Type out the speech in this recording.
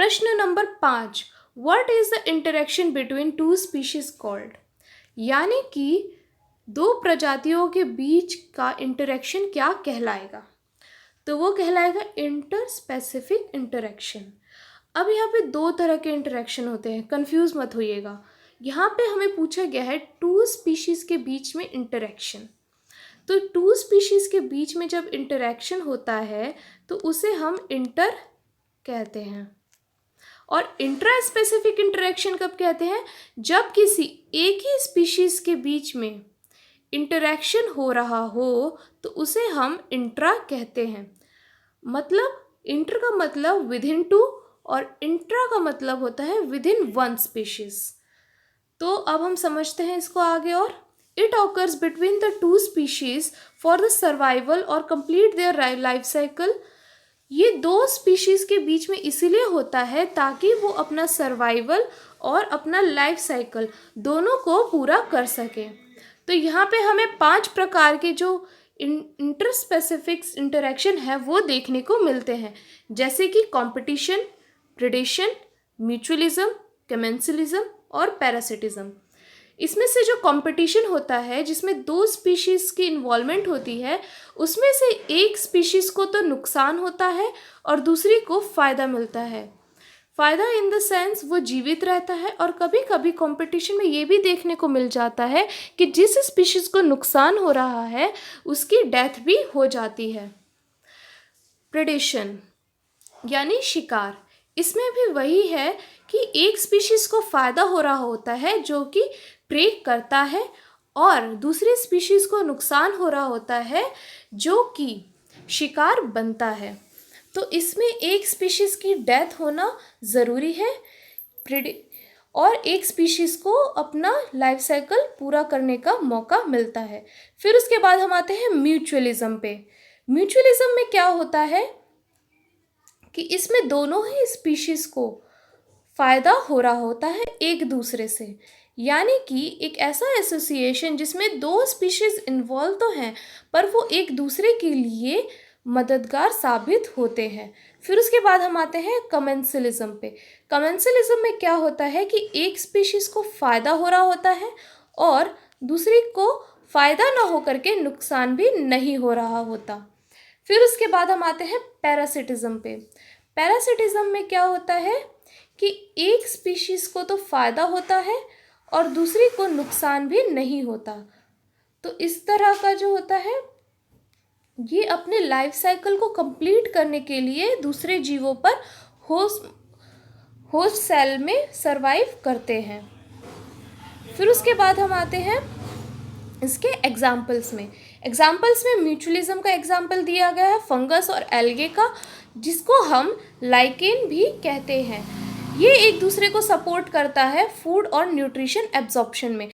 प्रश्न number 5, what is the interaction between two species called? यानी कि दो प्रजातियों के बीच का इंटरेक्शन क्या कहलाएगा? तो वो कहलाएगा इंटर स्पेसिफिक इंटरेक्शन। अब यहाँ पे दो तरह के इंटरेक्शन होते हैं, कंफ्यूज मत होइएगा। यहाँ पे हमें पूछा गया है टू स्पीशीज के बीच में इंटरेक्शन। तो टू स्पीशीज के बीच में जब इंटरेक्शन होता है तो उसे हम इंटर कहते हैं। और इंट्रा स्पेसिफिक इंटरेक्शन कब कहते हैं? जब किसी एक ही स्पीशीज के बीच में इंटरेक्शन हो रहा हो तो उसे हम इंट्रा कहते हैं। मतलब इंटर का मतलब विद इन टू और इंट्रा का मतलब होता है विद इन वन स्पीशीज। तो अब हम समझते हैं इसको आगे। और it occurs between the two species for the survival और कंप्लीट देयर लाइफ साइकिल। ये दो स्पीशीज के बीच में इसीलिए होता है ताकि वो अपना सर्वाइवल और अपना लाइफ साइकिल दोनों को पूरा कर सके। तो यहाँ पे हमें 5 प्रकार के जो इंटरस्पेसिफिक इंटरेक्शन है वो देखने को मिलते हैं, जैसे कि कंपटीशन, प्रेडेशन, म्यूचुअलिज्म, कमेंसलिज्म और पैरासिटिज्म। इसमें से जो कंपटीशन होता है जिसमें दो स्पीशीज़ की इन्वॉल्वमेंट होती है, उसमें से एक स्पीशीज़ को तो नुकसान होता है और दूसरी को फ़ायदा मिलता है। फ़ायदा इन द सेंस वो जीवित रहता है। और कभी कभी कंपटीशन में ये भी देखने को मिल जाता है कि जिस स्पीशीज़ को नुकसान हो रहा है उसकी डेथ भी हो जाती है। प्रेडेशन यानी शिकार, इसमें भी वही है कि एक स्पीशीज़ को फ़ायदा हो रहा होता है जो कि प्रे करता है और दूसरी स्पीशीज़ को नुकसान हो रहा होता है जो कि शिकार बनता है। तो इसमें एक स्पीशीज़ की डेथ होना ज़रूरी है और एक स्पीशीज़ को अपना लाइफ साइकिल पूरा करने का मौका मिलता है। फिर उसके बाद हम आते हैं म्यूचुअलिज्म पे। म्यूचुअलिज्म में क्या होता है कि इसमें दोनों ही स्पीशीज़ को फ़ायदा हो रहा होता है एक दूसरे से। यानी कि एक ऐसा एसोसिएशन जिसमें दो स्पीशीज़ इन्वॉल्व तो हैं पर वो एक दूसरे के लिए मददगार साबित होते हैं। फिर उसके बाद हम आते हैं कमेंसलिज्म पे। कमेंसलिज्म में क्या होता है कि एक स्पीशीज़ को फ़ायदा हो रहा होता है और दूसरी को फ़ायदा ना हो करके नुकसान भी नहीं हो रहा होता। फिर उसके बाद हम आते हैं पैरासिटिज्म पे। पैरासिटिज्म में क्या होता है कि एक स्पीशीज़ को तो फ़ायदा होता है और दूसरी को नुकसान भी नहीं होता। तो इस तरह का जो होता है ये अपने लाइफ साइकिल को कंप्लीट करने के लिए दूसरे जीवों पर होस्ट सेल में सरवाइव करते हैं। फिर उसके बाद हम आते हैं इसके एग्जाम्पल्स में म्यूचुअलिज्म का एग्जाम्पल दिया गया है फंगस और एल्गे का, जिसको हम लाइकेन भी कहते हैं। ये एक दूसरे को सपोर्ट करता है फूड और न्यूट्रिशन एब्जॉर्प्शन में।